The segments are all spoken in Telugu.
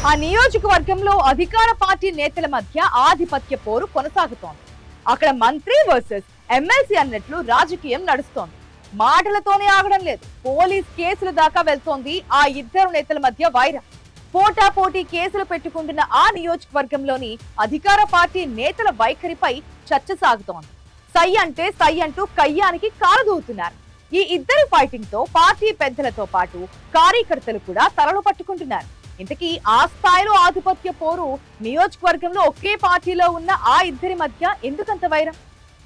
ఆ నియోజకవర్గంలో అధికార పార్టీ నేతల మధ్య ఆధిపత్య పోరు కొనసాగుతోంది. అక్కడ మంత్రి వర్సెస్ ఎమ్మెల్సీ అన్నట్లు రాజకీయం నడుస్తోంది. మాటలతోనే ఆగడం లేదు, పోలీస్ కేసుల దాకా వెళ్తోంది ఆ ఇద్దరు నేతల మధ్య వైరం. పోటాపోటీ కేసులు పెట్టుకుంటున్న ఆ నియోజకవర్గంలోని అధికార పార్టీ నేతల వైఖరిపై చర్చ సాగుతోంది. సై అంటే సై అంటూ కయ్యానికి కాలదూతున్నారు. ఈ ఇద్దరి ఫైటింగ్ తో పార్టీ పెద్దలతో పాటు కార్యకర్తలు కూడా తలలు పట్టుకుంటున్నారు. ఇంతకీ ఆ స్థాయిలో ఆధిపత్య పోరు నియోజకవర్గంలో ఒకే పార్టీలో ఉన్న ఆ ఇద్దరి మధ్య ఎందుకంత వైరం?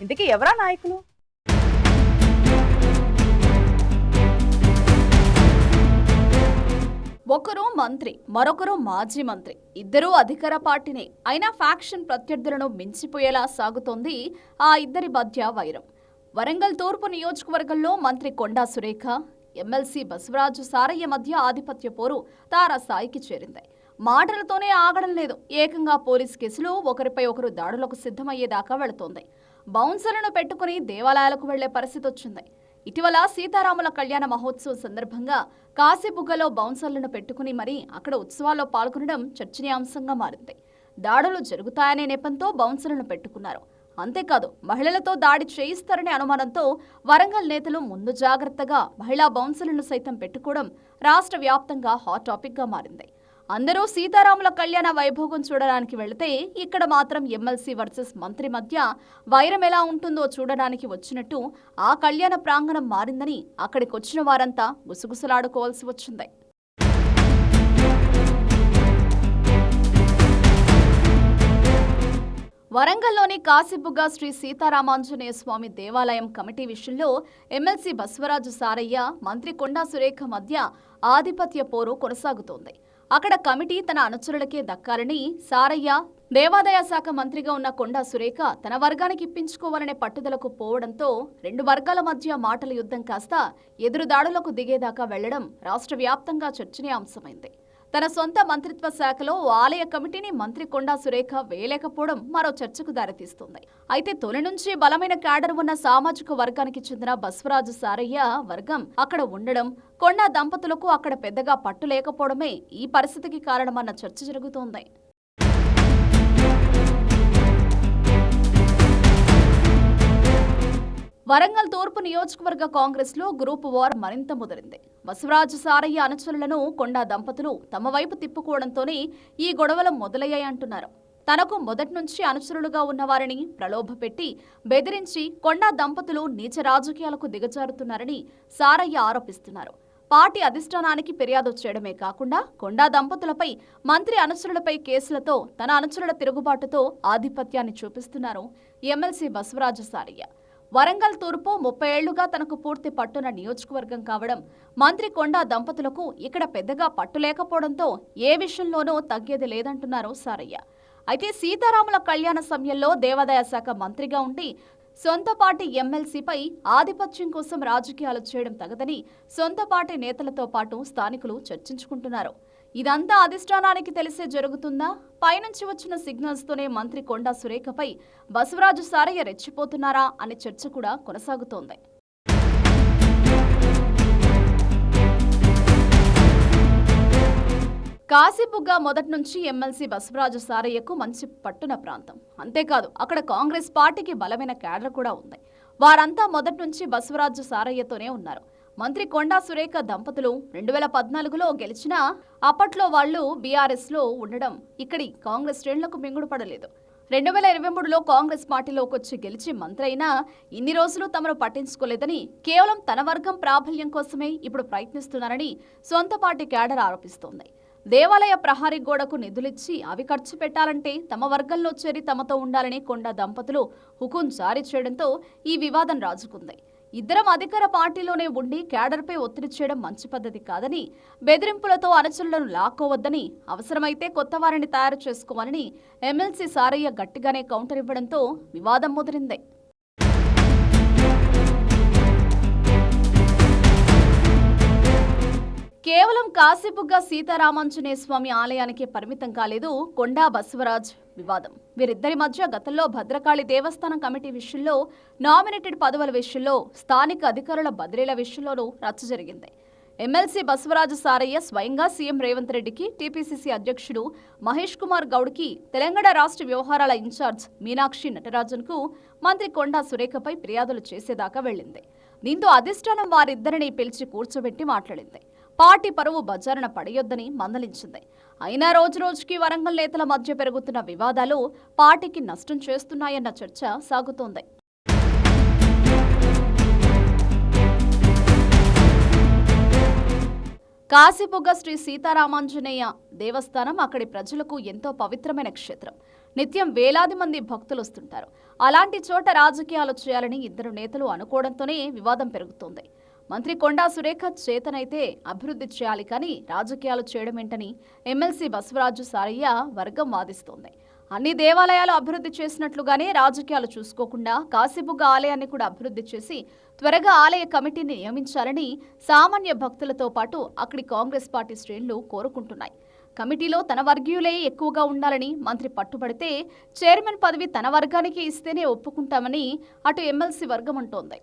ఇంతకీ ఎవరా నాయకులు? ఒకరు మంత్రి, మరొకరు మాజీ మంత్రి. ఇద్దరూ అధికార పార్టీనే అయినా ఫ్యాక్షన్ ప్రత్యర్థులను మించిపోయేలా సాగుతోంది ఆ ఇద్దరి మధ్య వైరం. వరంగల్ తూర్పు నియోజకవర్గంలో మంత్రి కొండా సురేఖ, ఎమ్మెల్సీ బసవరాజు సారయ్య మధ్య ఆధిపత్య పోరు తారాస్థాయికి చేరింది. మాటలతోనే ఆగడం లేదు, ఏకంగా పోలీస్ కేసులు ఒకరిపై ఒకరు దాడులకు సిద్ధమయ్యేదాకా వెళుతోంది. బౌన్సర్లను పెట్టుకుని దేవాలయాలకు వెళ్లే పరిస్థితి వచ్చింది. ఇటీవల సీతారాముల కళ్యాణ మహోత్సవం సందర్భంగా కాశీబుగ్గలో బౌన్సర్లను పెట్టుకుని మరీ అక్కడ ఉత్సవాల్లో పాల్గొనడం చర్చనీయాంశంగా మారింది. దాడులు జరుగుతాయనే నెపంతో బౌన్సర్లను పెట్టుకున్నారు. అంతేకాదు, మహిళలతో దాడి చేయిస్తారనే అనుమానంతో వరంగల్ నేతలు ముందు జాగ్రత్తగా మహిళా బౌన్సర్లను సైతం పెట్టుకోవడం రాష్ట్ర వ్యాప్తంగా హాట్ టాపిక్ గా మారింది. అందరూ సీతారాముల కళ్యాణ వైభోగం చూడడానికి వెళితే ఇక్కడ మాత్రం ఎమ్మెల్సీ వర్సెస్ మంత్రి మధ్య వైరం ఎలా ఉంటుందో చూడడానికి వచ్చినట్టు ఆ కళ్యాణ ప్రాంగణం మారిందని అక్కడికి వచ్చిన వారంతా గుసగుసలాడుకోవాల్సి వచ్చింది. వరంగల్లోని కాశీబుగ్గ శ్రీ సీతారామాంజనేయ స్వామి దేవాలయం కమిటీ విషయంలో ఎమ్మెల్సీ బసవరాజు సారయ్య, మంత్రి కొండా సురేఖ మధ్య ఆధిపత్య పోరు కొనసాగుతోంది. అక్కడ కమిటీ తన అనుచరులకే దక్కాలని సారయ్య, దేవాదాయ శాఖ మంత్రిగా ఉన్న కొండా సురేఖ తన వర్గానికి ఇప్పించుకోవాలనే పట్టుదలకు పోవడంతో రెండు వర్గాల మధ్య మాటల యుద్ధం కాస్త ఎదురుదాడులకు దిగేదాకా వెళ్లడం రాష్ట్ర వ్యాప్తంగా చర్చనీయాంశమైంది. తన సొంత మంత్రిత్వ శాఖలో ఆలయ కమిటీని మంత్రి కొండా సురేఖ వేయలేకపోవడం మరో చర్చకు దారితీస్తుంది. అయితే తొలి నుంచి బలమైన క్యాడర్ ఉన్న సామాజిక వర్గానికి చెందిన బసవరాజు సారయ్య వర్గం అక్కడ ఉండడం, కొండా దంపతులకు అక్కడ పెద్దగా పట్టు లేకపోవడమే ఈ పరిస్థితికి కారణమన్న చర్చ జరుగుతోంది. వరంగల్ తూర్పు నియోజకవర్గ కాంగ్రెస్ లో గ్రూప్ వార్ మరింత ముదిరింది. బసవరాజు సారయ్య అనుచరులను కొండా దంపతులు తమ వైపు తిప్పుకోవడంతోనే ఈ గొడవలు మొదలయ్యాయంటున్నారు. తనకు మొదటి నుంచి అనుచరులుగా ఉన్న వారిని ప్రలోభపెట్టి బెదిరించి కొండా దంపతులు నీచ రాజకీయాలకు దిగజారుతున్నారని సారయ్య ఆరోపిస్తున్నారు. పార్టీ అధిష్టానానికి ఫిర్యాదు చేయడమే కాకుండా కొండా దంపతులపై, మంత్రి అనుచరులపై కేసులతో తన అనుచరుల తిరుగుబాటుతో ఆధిపత్యాన్ని చూపిస్తున్నారు ఎమ్మెల్సీ బసవరాజు సారయ్య. వరంగల్ తూర్పు 30 ఏళ్లుగా తనకు పూర్తి పట్టున నియోజకవర్గం కావడం, మంత్రి కొండా దంపతులకు ఇక్కడ పెద్దగా పట్టు లేకపోవడంతో ఏ విషయంలోనూ తగ్గేది లేదంటున్నారు సారయ్య. అయితే సీతారాముల కళ్యాణ సమయంలో దేవాదాయ శాఖ మంత్రిగా ఉండి సొంత పార్టీ ఎమ్మెల్సీపై ఆధిపత్యం కోసం రాజకీయాలు చేయడం తగదని సొంత పార్టీ నేతలతో పాటు స్థానికులు చర్చించుకుంటున్నారు. ఇదంతా అధిష్టానానికి తెలిసే జరుగుతుందా? పైనుంచి వచ్చిన సిగ్నల్స్ తోనే మంత్రి కొండా సురేఖపై బసవరాజు సారయ్య రెచ్చిపోతున్నారా అనే చర్చ కూడా కొనసాగుతోంది. కాశీబుగ్గ మొదటి నుంచి ఎమ్మెల్సీ బసవరాజు సారయ్యకు మంచి పట్టున ప్రాంతం. అంతేకాదు, అక్కడ కాంగ్రెస్ పార్టీకి బలమైన క్యాడర్ కూడా ఉంది. వారంతా మొదటి నుంచి బసవరాజు సారయ్యతోనే ఉన్నారు. మంత్రి కొండా సురేఖ దంపతులు 2014లో గెలిచినా అప్పట్లో వాళ్లు బీఆర్ఎస్ లో ఉండడం ఇక్కడి కాంగ్రెస్ శ్రేణులకు మింగుడు పడలేదు. 2023లో కాంగ్రెస్ పార్టీలోకి వచ్చి గెలిచి మంత్రి అయినా ఇన్ని రోజులు తమను పట్టించుకోలేదని, కేవలం తన వర్గం ప్రాబల్యం కోసమే ఇప్పుడు ప్రయత్నిస్తున్నారని సొంత పార్టీ క్యాడర్ ఆరోపిస్తోంది. దేవాలయ ప్రహారీ గోడకు నిధులిచ్చి అవి ఖర్చు పెట్టాలంటే తమ వర్గంలో చేరి తమతో ఉండాలని కొండా దంపతులు హుకుం జారీ చేయడంతో ఈ వివాదం రాజుకుంది. ఇద్దరం అధికార పార్టీలోనే ఉండి క్యాడర్పై ఒత్తిడి చేయడం మంచి పద్ధతి కాదని, బెదిరింపులతో అనుచరులను లాక్కోవద్దని, అవసరమైతే కొత్త వారిని తయారు చేసుకోవాలని ఎమ్మెల్సీ సారయ్య గట్టిగానే కౌంటర్ ఇవ్వడంతో వివాదం ముదిరింది. కేవలం కాశీబుగ్గ సీతారామాంజనేయ స్వామి ఆలయానికే పరిమితం కాలేదు కొండా బసవరాజ్ వివాదం. వీరిద్దరి మధ్య గతంలో భద్రకాళి దేవస్థానం కమిటీ విషయంలో, నామినేటెడ్ పదవుల విషయంలో, స్థానిక అధికారుల బదిలీల విషయంలోనూ రచ్చ జరిగింది. ఎమ్మెల్సీ బసవరాజు సారయ్య స్వయంగా సీఎం రేవంత్ రెడ్డికి, టీపీసీసీ అధ్యక్షుడు మహేష్ కుమార్ గౌడ్కి, తెలంగాణ రాష్ట్ర వ్యవహారాల ఇన్ఛార్జ్ మీనాక్షి నటరాజన్కు మంత్రి కొండా సురేఖపై ఫిర్యాదులు చేసేదాకా వెళ్లింది. దీంతో అధిష్టానం వారిద్దరిని పిలిచి కూర్చోబెట్టి మాట్లాడింది. పార్టీ పరువు బజారున పడేయొద్దని మందలించింది. అయినా రోజురోజుకి వరంగల్ నేతల మధ్య పెరుగుతున్న వివాదాలు పార్టీకి నష్టం చేస్తున్నాయన్న చర్చ సాగుతోంది. కాశీబుగ్గ శ్రీ సీతారామాంజనేయ దేవస్థానం అక్కడి ప్రజలకు ఎంతో పవిత్రమైన క్షేత్రం. నిత్యం వేలాది మంది భక్తులు వస్తుంటారు. అలాంటి చోట రాజకీయాలు చేయాలని ఇద్దరు నేతలు అనుకోవడంతోనే వివాదం పెరుగుతోంది. మంత్రి కొండా సురేఖ చేతనైతే అభివృద్ధి చేయాలి కానీ రాజకీయాలు చేయడమేంటని ఎమ్మెల్సీ బసవరాజు సారయ్య వర్గం వాదిస్తోంది. అన్ని దేవాలయాలు అభివృద్ధి చేసినట్లుగానే రాజకీయాలు చూసుకోకుండా కాశీబుగ్గ ఆలయాన్ని కూడా అభివృద్ధి చేసి త్వరగా ఆలయ కమిటీని నియమించాలని సామాన్య భక్తులతో పాటు అక్కడి కాంగ్రెస్ పార్టీ శ్రేణులు కోరుకుంటున్నాయి. కమిటీలో తన వర్గీయులే ఎక్కువగా ఉండాలని మంత్రి పట్టుబడితే చైర్మన్ పదవి తన వర్గానికి ఇస్తేనే ఒప్పుకుంటామని అటు ఎమ్మెల్సీ వర్గం అంటోంది.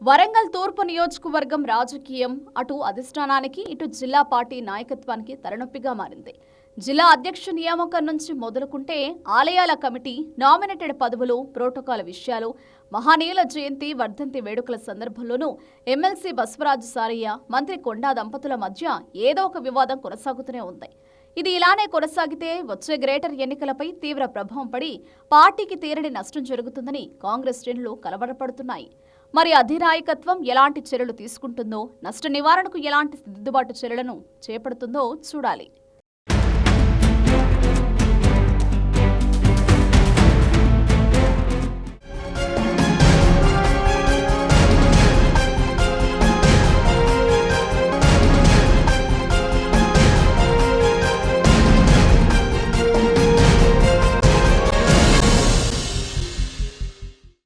వరంగల్ తూర్పు నియోజకవర్గం రాజకీయం అటు అధిష్టానానికి ఇటు జిల్లా పార్టీ నాయకత్వానికి తలనొప్పిగా మారింది. జిల్లా అధ్యక్ష నియామకం నుంచి మొదలుకుంటే ఆలయాల కమిటీ, నామినేటెడ్ పదవులు, ప్రోటోకాల్ విషయాలు, మహానీయుల జయంతి, వర్ధంతి వేడుకల సందర్భంలోనూ ఎమ్మెల్సీ బసవరాజు సారయ్య, మంత్రి కొండా దంపతుల మధ్య ఏదో ఒక వివాదం కొనసాగుతూనే ఉంది. ఇది ఇలానే కొనసాగితే వచ్చే గ్రేటర్ ఎన్నికలపై తీవ్ర ప్రభావం పడి పార్టీకి తీరని నష్టం జరుగుతుందని కాంగ్రెస్ శ్రేణులు కలవరపడుతున్నాయి. మరి అధినాయకత్వం ఎలాంటి చర్యలు తీసుకుంటుందో, నష్ట నివారణకు ఎలాంటి దిద్దుబాటు చర్యలను చేపడుతుందో చూడాలి.